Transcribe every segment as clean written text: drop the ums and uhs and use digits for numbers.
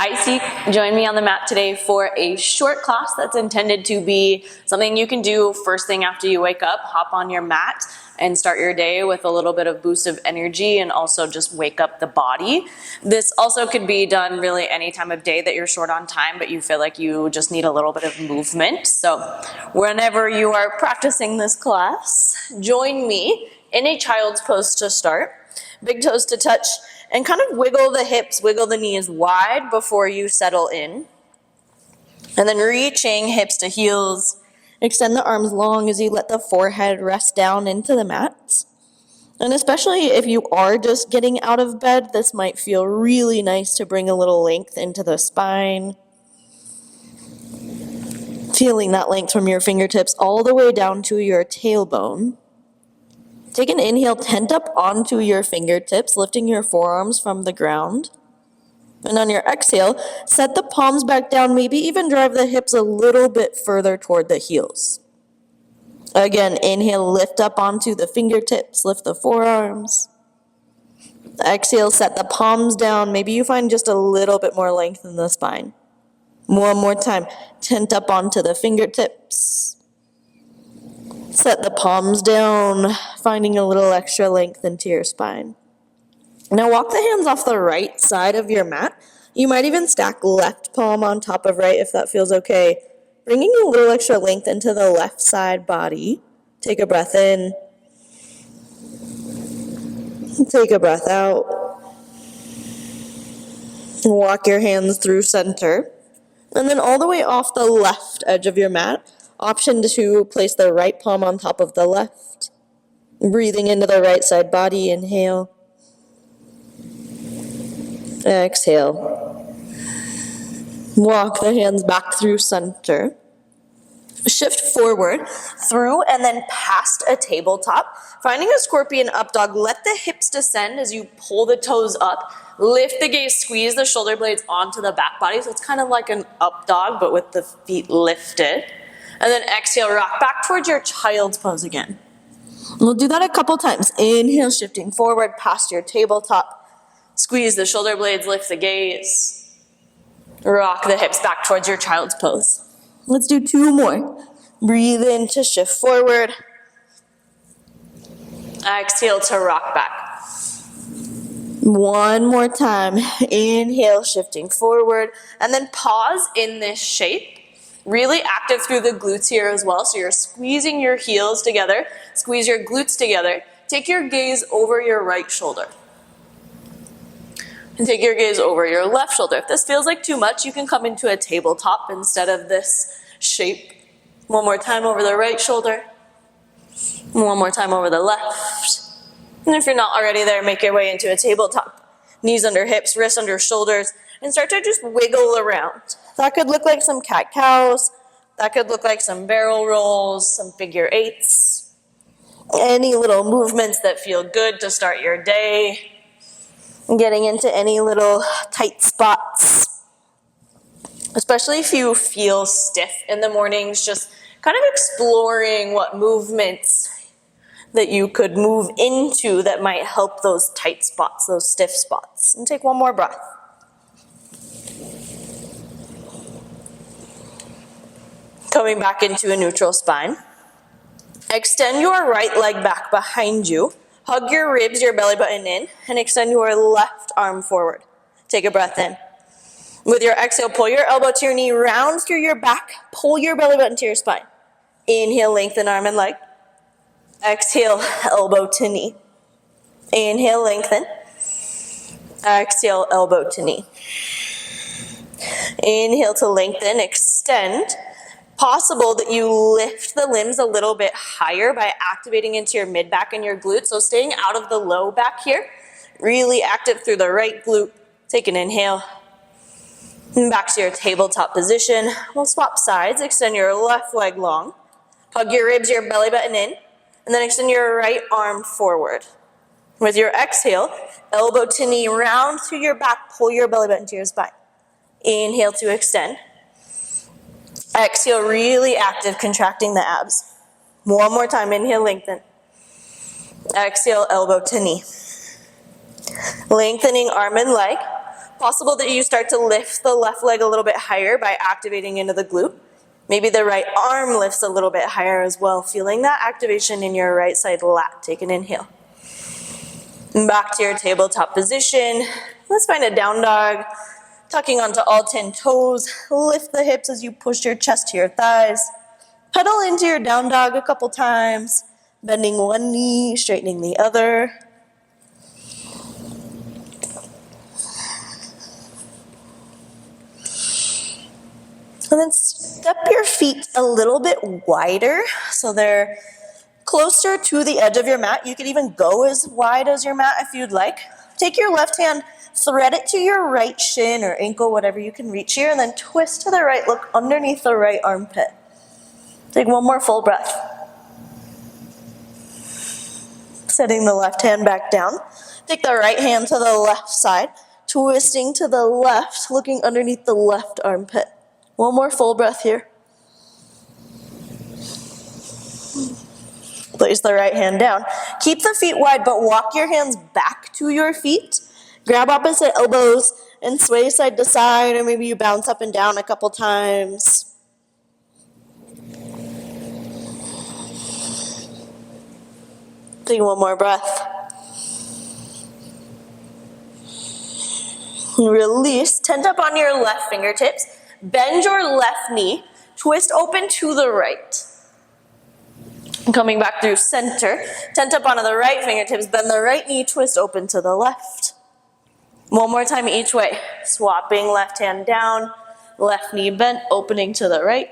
Hi, Seek. Join me on the mat today for a short class that's intended to be something you can do first thing after you wake up. Hop on your mat and start your day with a little bit of boost of energy and also just wake up the body. This also could be done really any time of day that you're short on time, but you feel like you just need a little bit of movement. So whenever you are practicing this class, join me in a child's pose to start. Big toes to touch, and kind of wiggle the hips, wiggle the knees wide before you settle in. And then reaching hips to heels. Extend the arms long as you let the forehead rest down into the mat. And especially if you are just getting out of bed, this might feel really nice to bring a little length into the spine. Feeling that length from your fingertips all the way down to your tailbone. Take an inhale, tent up onto your fingertips, lifting your forearms from the ground. And on your exhale, set the palms back down, maybe even drive the hips a little bit further toward the heels. Again, inhale, lift up onto the fingertips, lift the forearms. Exhale, set the palms down. Maybe you find just a little bit more length in the spine. One more time, tent up onto the fingertips. Set the palms down, finding a little extra length into your spine. Now walk the hands off the right side of your mat. You might even stack left palm on top of right if that feels okay. Bringing a little extra length into the left side body. Take a breath in. Take a breath out. Walk your hands through center. And then all the way off the left edge of your mat, option to place the right palm on top of the left. Breathing into the right side body, inhale. Exhale. Walk the hands back through center. Shift forward, through, and then past a tabletop. Finding a scorpion up dog, let the hips descend as you pull the toes up. Lift the gaze, squeeze the shoulder blades onto the back body. So it's kind of like an up dog, but with the feet lifted. And then exhale, rock back towards your child's pose again. We'll do that a couple times. Inhale, shifting forward past your tabletop. Squeeze the shoulder blades, lift the gaze. Rock the hips back towards your child's pose. Let's do two more. Breathe in to shift forward. Exhale to rock back. One more time. Inhale, shifting forward. And then pause in this shape. Really active through the glutes here as well. So you're squeezing your heels together. Squeeze your glutes together. Take your gaze over your right shoulder. And take your gaze over your left shoulder. If this feels like too much, you can come into a tabletop instead of this shape. One more time over the right shoulder. One more time over the left. And if you're not already there, make your way into a tabletop. Knees under hips, wrists under shoulders, and start to just wiggle around. That could look like some cat-cows. That could look like some barrel rolls, some figure eights. Any little movements that feel good to start your day. Getting into any little tight spots. Especially if you feel stiff in the mornings, just kind of exploring what movements that you could move into that might help those tight spots, those stiff spots. And take one more breath. Coming back into a neutral spine. Extend your right leg back behind you. Hug your ribs, your belly button in, and extend your left arm forward. Take a breath in. With your exhale, pull your elbow to your knee, round through your back, pull your belly button to your spine. Inhale, lengthen arm and leg. Exhale, elbow to knee. Inhale, lengthen. Exhale, elbow to knee. Inhale to lengthen, extend. Possible that you lift the limbs a little bit higher by activating into your mid-back and your glutes. So staying out of the low back here. Really active through the right glute. Take an inhale. And back to your tabletop position. We'll swap sides. Extend your left leg long. Hug your ribs, your belly button in. And then extend your right arm forward. With your exhale, elbow to knee, round through your back. Pull your belly button to your spine. Inhale to extend. Exhale, really active, contracting the abs. One more time, inhale, lengthen. Exhale, elbow to knee. Lengthening arm and leg. Possible that you start to lift the left leg a little bit higher by activating into the glute. Maybe the right arm lifts a little bit higher as well, feeling that activation in your right side lat. Take an inhale. And back to your tabletop position. Let's find a down dog. Tucking onto all 10 toes. Lift the hips as you push your chest to your thighs. Pedal into your down dog a couple times. Bending one knee, straightening the other. And then step your feet a little bit wider so they're closer to the edge of your mat. You could even go as wide as your mat if you'd like. Take your left hand, thread it to your right shin or ankle, whatever you can reach here, and then twist to the right, look underneath the right armpit. Take one more full breath. Setting the left hand back down. Take the right hand to the left side, twisting to the left, looking underneath the left armpit. One more full breath here. Place the right hand down. Keep the feet wide, but walk your hands back to your feet. Grab opposite elbows and sway side to side, or maybe you bounce up and down a couple times. Take one more breath. Release. Tent up on your left fingertips. Bend your left knee. Twist open to the right. Coming back through center. Tent up onto the right fingertips. Bend the right knee. Twist open to the left. One more time each way. Swapping left hand down. Left knee bent. Opening to the right.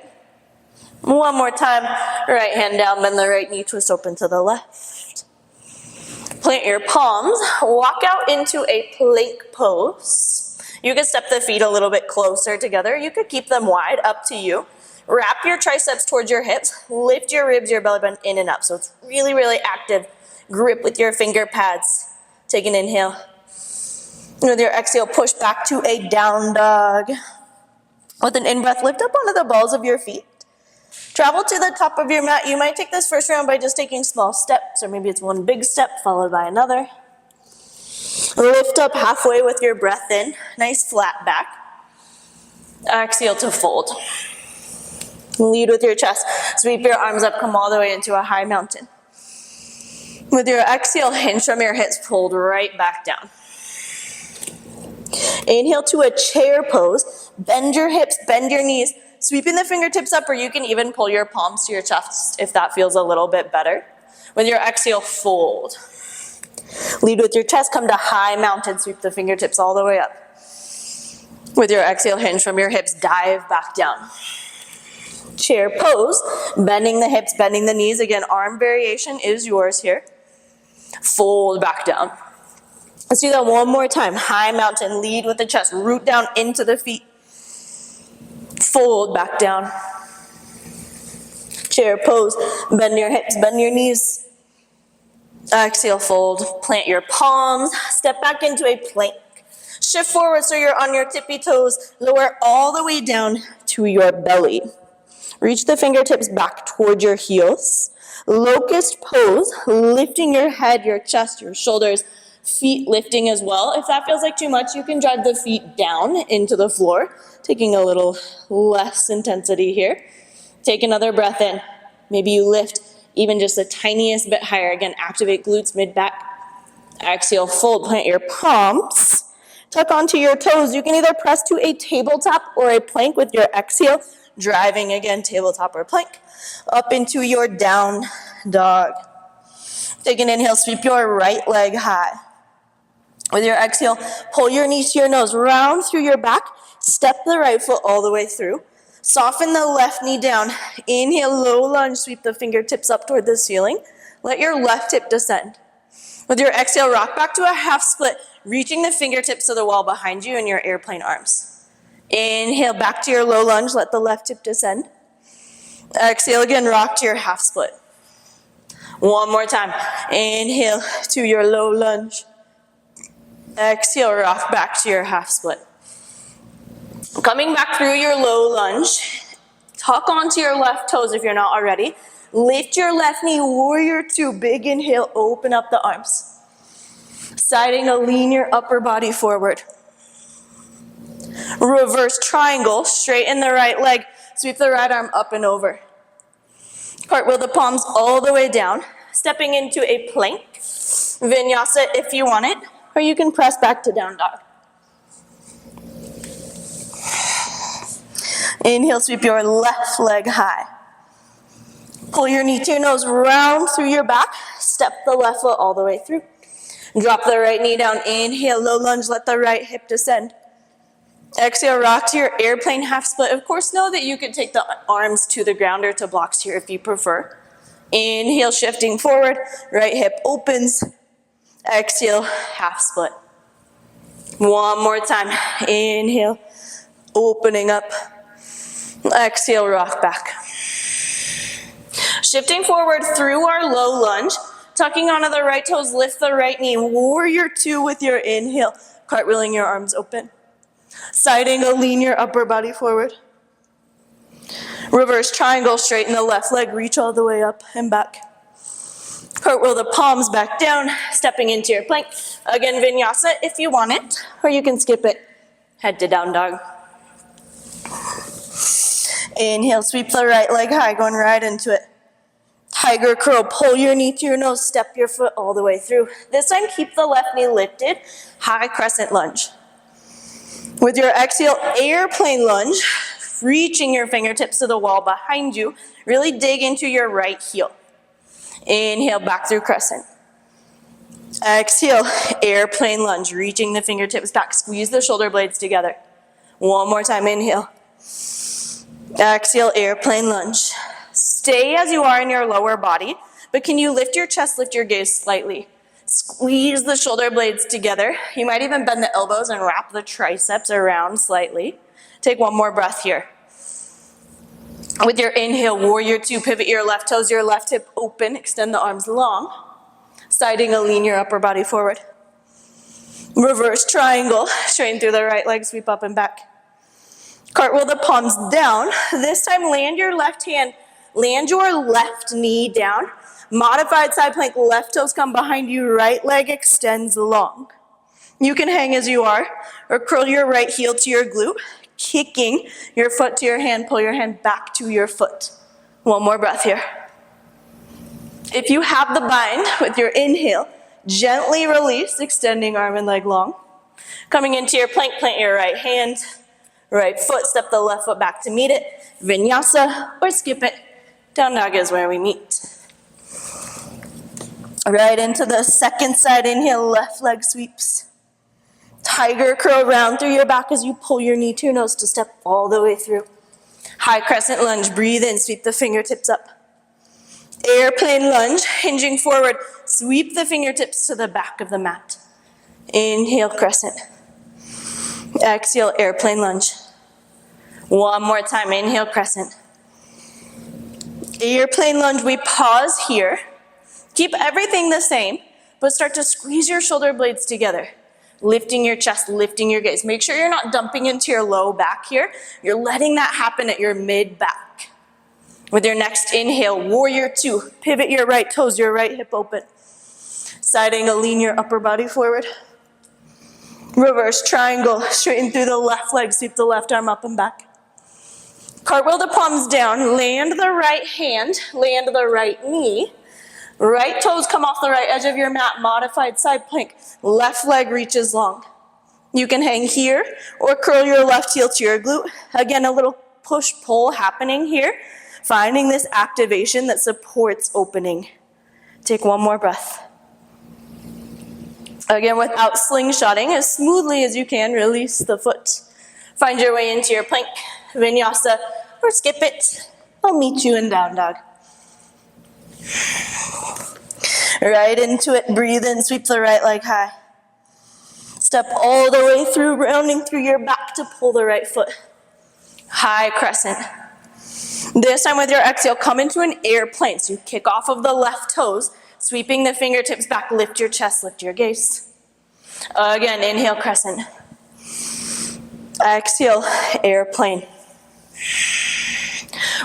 One more time. Right hand down. Bend the right knee. Twist open to the left. Plant your palms. Walk out into a plank pose. You can step the feet a little bit closer together. You could keep them wide, up to you. Wrap your triceps towards your hips. Lift your ribs, your belly button in and up. So it's really, really active. Grip with your finger pads. Take an inhale. With your exhale, push back to a down dog. With an in-breath, lift up onto the balls of your feet. Travel to the top of your mat. You might take this first round by just taking small steps, or maybe it's one big step followed by another. Lift up halfway with your breath in. Nice flat back. Exhale to fold. Lead with your chest. Sweep your arms up, come all the way into a high mountain. With your exhale, hinge from your hips, fold right back down. Inhale to a chair pose. Bend your hips, bend your knees. Sweeping the fingertips up, or you can even pull your palms to your chest if that feels a little bit better. With your exhale, fold. Lead with your chest, come to high mountain, sweep the fingertips all the way up. With your exhale, hinge from your hips, dive back down. Chair pose, bending the hips, bending the knees. Again, arm variation is yours here. Fold back down. Let's do that one more time. High mountain, lead with the chest, root down into the feet. Fold back down. Chair pose, bend your hips, bend your knees. Exhale, fold. Plant your palms. Step back into a plank. Shift forward so you're on your tippy toes. Lower all the way down to your belly. Reach the fingertips back toward your heels. Locust pose, lifting your head, your chest, your shoulders, feet lifting as well. If that feels like too much, you can drive the feet down into the floor, taking a little less intensity here. Take another breath in. Maybe you lift even just the tiniest bit higher. Again, activate glutes, mid-back. Exhale, fold, plant your palms. Tuck onto your toes. You can either press to a tabletop or a plank with your exhale. Driving again, tabletop or plank. Up into your down dog. Take an inhale, sweep your right leg high. With your exhale, pull your knees to your nose. Round through your back. Step the right foot all the way through. Soften the left knee down. Inhale, low lunge. Sweep the fingertips up toward the ceiling. Let your left hip descend. With your exhale, rock back to a half split, reaching the fingertips to the wall behind you and your airplane arms. Inhale, back to your low lunge. Let the left hip descend. Exhale again, rock to your half split. One more time. Inhale to your low lunge. Exhale, rock back to your half split. Coming back through your low lunge, tuck onto your left toes if you're not already. Lift your left knee, warrior two, big inhale, open up the arms. Deciding to lean your upper body forward. Reverse triangle, straighten the right leg, sweep the right arm up and over. Cartwheel the palms all the way down, stepping into a plank. Vinyasa if you want it, or you can press back to down dog. Inhale, sweep your left leg high. Pull your knee to your nose, round through your back, step the left foot all the way through. Drop the right knee down, inhale, low lunge, let the right hip descend. Exhale, rock to your airplane half split. Of course, know that you can take the arms to the ground or to blocks here if you prefer. Inhale, shifting forward, right hip opens. Exhale, half split. One more time. Inhale, opening up. Exhale, rock back. Shifting forward through our low lunge, tucking onto the right toes, lift the right knee. Warrior two with your inhale, cartwheeling your arms open. Side angle, lean your upper body forward. Reverse triangle, straighten the left leg, reach all the way up and back. Cartwheel the palms back down, stepping into your plank. Again, vinyasa if you want it, or you can skip it. Head to down dog. Inhale, sweep the right leg high, going right into it. Tiger curl, pull your knee to your nose, step your foot all the way through. This time, keep the left knee lifted, high crescent lunge. With your exhale, airplane lunge, reaching your fingertips to the wall behind you, really dig into your right heel. Inhale, back through crescent. Exhale, airplane lunge, reaching the fingertips back, squeeze the shoulder blades together. One more time, inhale. Exhale, airplane lunge. Stay as you are in your lower body, but can you lift your chest, lift your gaze slightly? Squeeze the shoulder blades together. You might even bend the elbows and wrap the triceps around slightly. Take one more breath here. With your inhale, warrior two, pivot your left toes, your left hip open, extend the arms long. Side angle, lean your upper body forward. Reverse triangle, straighten through the right leg, sweep up and back. Cartwheel the palms down. This time land your left hand, land your left knee down. Modified side plank, left toes come behind you, right leg extends long. You can hang as you are, or curl your right heel to your glute, kicking your foot to your hand, pull your hand back to your foot. One more breath here. If you have the bind with your inhale, gently release, extending arm and leg long. Coming into your plank, plant your right hand, right foot, step the left foot back to meet it. Vinyasa, or skip it. Down dog is where we meet. Right into the second side, inhale, left leg sweeps. Tiger curl round through your back as you pull your knee to your nose to step all the way through. High crescent lunge, breathe in, sweep the fingertips up. Airplane lunge, hinging forward, sweep the fingertips to the back of the mat. Inhale, crescent. Exhale, airplane lunge. One more time, inhale, crescent. Airplane lunge, we pause here. Keep everything the same, but start to squeeze your shoulder blades together. Lifting your chest, lifting your gaze. Make sure you're not dumping into your low back here. You're letting that happen at your mid back. With your next inhale, warrior two. Pivot your right toes, your right hip open. Side angle, lean your upper body forward. Reverse triangle, straighten through the left leg, sweep the left arm up and back. Cartwheel the palms down, land the right hand, land the right knee. Right toes come off the right edge of your mat, modified side plank. Left leg reaches long. You can hang here or curl your left heel to your glute. Again, a little push-pull happening here. Finding this activation that supports opening. Take one more breath. Again, without slingshotting, as smoothly as you can, release the foot. Find your way into your plank, vinyasa, or skip it. I'll meet you in down dog. Right into it, breathe in, sweep the right leg high. Step all the way through, rounding through your back to pull the right foot. High crescent. This time with your exhale, come into an airplane. So you kick off of the left toes, sweeping the fingertips back, lift your chest, lift your gaze. Again, inhale, crescent. Exhale, airplane.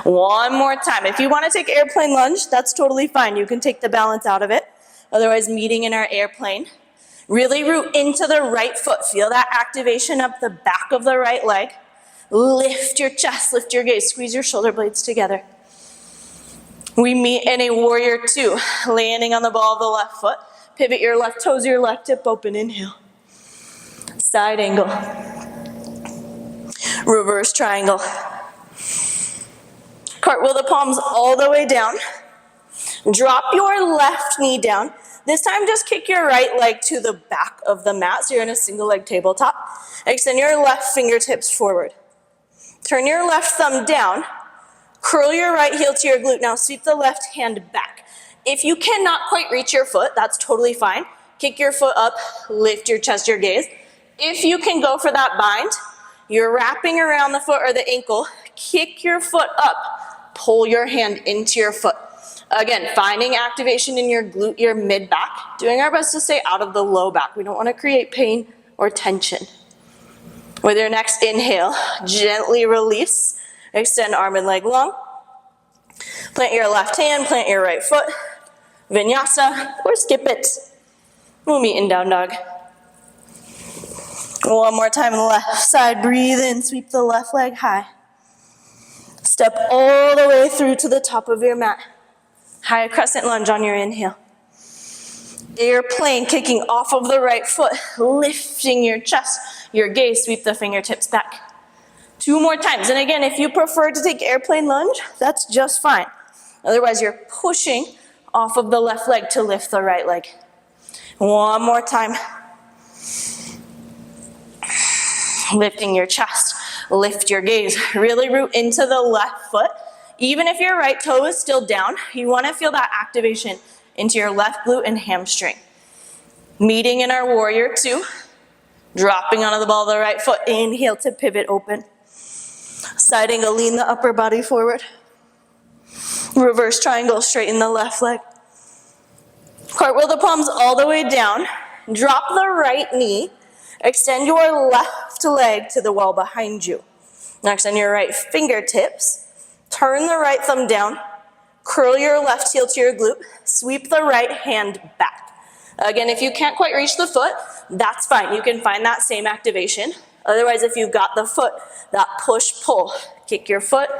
One more time. If you want to take airplane lunge, that's totally fine. You can take the balance out of it. Otherwise, meeting in our airplane. Really root into the right foot. Feel that activation up the back of the right leg. Lift your chest, lift your gaze, squeeze your shoulder blades together. We meet in a warrior two, landing on the ball of the left foot. Pivot your left toes, your left hip open, inhale. Side angle. Reverse triangle. Cartwheel the palms all the way down. Drop your left knee down. This time just kick your right leg to the back of the mat, so you're in a single leg tabletop. Extend your left fingertips forward. Turn your left thumb down. Curl your right heel to your glute. Now sweep the left hand back. If you cannot quite reach your foot, that's totally fine. Kick your foot up, lift your chest, your gaze. If you can go for that bind, you're wrapping around the foot or the ankle. Kick your foot up, pull your hand into your foot. Again, finding activation in your glute, your mid-back, doing our best to stay out of the low back. We don't want to create pain or tension. With your next inhale, gently release. Extend arm and leg long. Plant your left hand, plant your right foot. Vinyasa, or skip it. We'll meet in down dog. One more time on the left side. Breathe in, sweep the left leg high. Step all the way through to the top of your mat. High crescent lunge on your inhale. Airplane kicking off of the right foot, lifting your chest, your gaze, sweep the fingertips back. 2 more times. And again, if you prefer to take airplane lunge, that's just fine. Otherwise, you're pushing off of the left leg to lift the right leg. 1 more time. Lifting your chest, lift your gaze. Really root into the left foot. Even if your right toe is still down, you want to feel that activation into your left glute and hamstring. Meeting in our warrior two. Dropping onto the ball of the right foot. Inhale to pivot open. Side angle, lean the upper body forward. Reverse triangle, straighten the left leg. Cartwheel the palms all the way down. Drop the right knee. Extend your left leg to the wall behind you. Now extend your right fingertips. Turn the right thumb down. Curl your left heel to your glute. Sweep the right hand back. Again, if you can't quite reach the foot, that's fine. You can find that same activation. Otherwise, if you've got the foot, that push-pull. Kick your foot,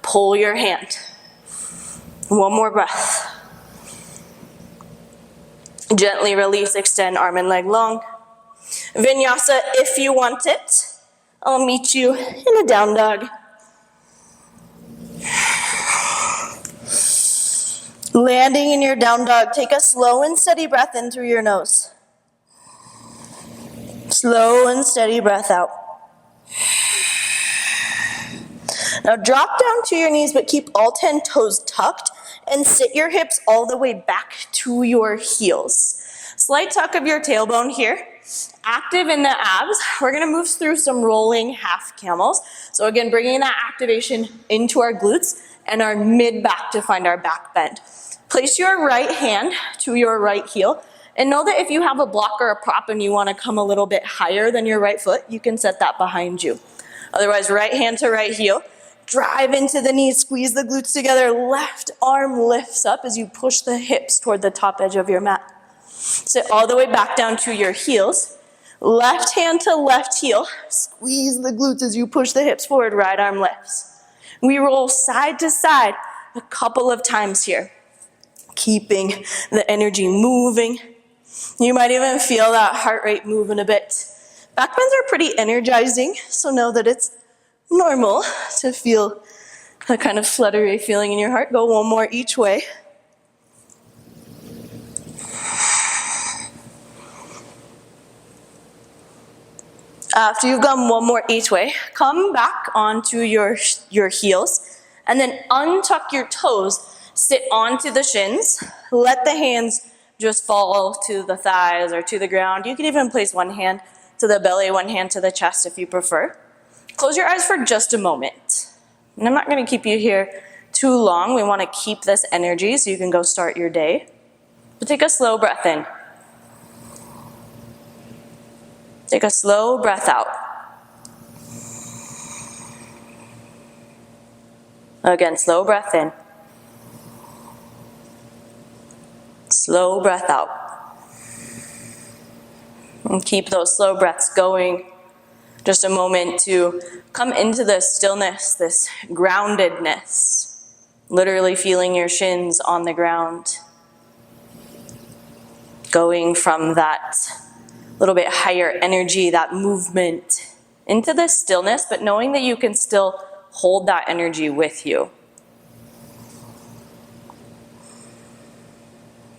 pull your hand. 1 more breath. Gently release, extend arm and leg long. Vinyasa if you want it. I'll meet you in a down dog. Landing in your down dog, take a slow and steady breath in through your nose. Slow and steady breath out. Now drop down to your knees, but keep all 10 toes tucked and sit your hips all the way back to your heels. Slight tuck of your tailbone here. Active in the abs. We're gonna move through some rolling half camels. So again, bringing that activation into our glutes and our mid back to find our back bend. Place your right hand to your right heel, and know that if you have a block or a prop and you wanna come a little bit higher than your right foot, you can set that behind you. Otherwise, right hand to right heel, drive into the knees, squeeze the glutes together, left arm lifts up as you push the hips toward the top edge of your mat. Sit all the way back down to your heels, left hand to left heel, squeeze the glutes as you push the hips forward, right arm lifts. We roll side to side a couple of times here, keeping the energy moving. You might even feel that heart rate moving a bit. Back bends are pretty energizing, so know that it's normal to feel a kind of fluttery feeling in your heart. Go 1 more each way. After you've gone 1 more each way, come back onto your heels and then untuck your toes, sit onto the shins, let the hands just fall to the thighs or to the ground. You can even place 1 hand to the belly, 1 hand to the chest if you prefer. Close your eyes for just a moment. And I'm not going to keep you here too long. We want to keep this energy so you can go start your day. But take a slow breath in. Take a slow breath out. Again, slow breath in. Slow breath out. And keep those slow breaths going. Just a moment to come into this stillness, this groundedness, literally feeling your shins on the ground. Going from that little bit higher energy, that movement, into this stillness, but knowing that you can still hold that energy with you.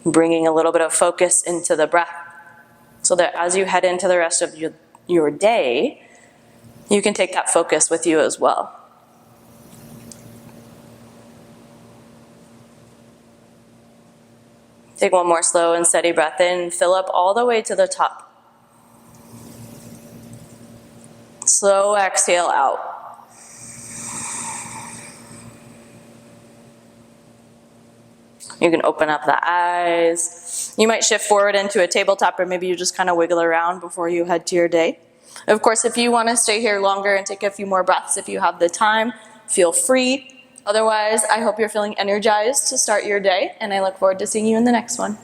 Bringing a little bit of focus into the breath so that as you head into the rest of your day, you can take that focus with you as well. Take one more slow and steady breath in, fill up all the way to the top. Slow exhale out. You can open up the eyes. You might shift forward into a tabletop, or maybe you just kind of wiggle around before you head to your day. Of course, if you want to stay here longer and take a few more breaths, if you have the time, feel free. Otherwise, I hope you're feeling energized to start your day, and I look forward to seeing you in the next one.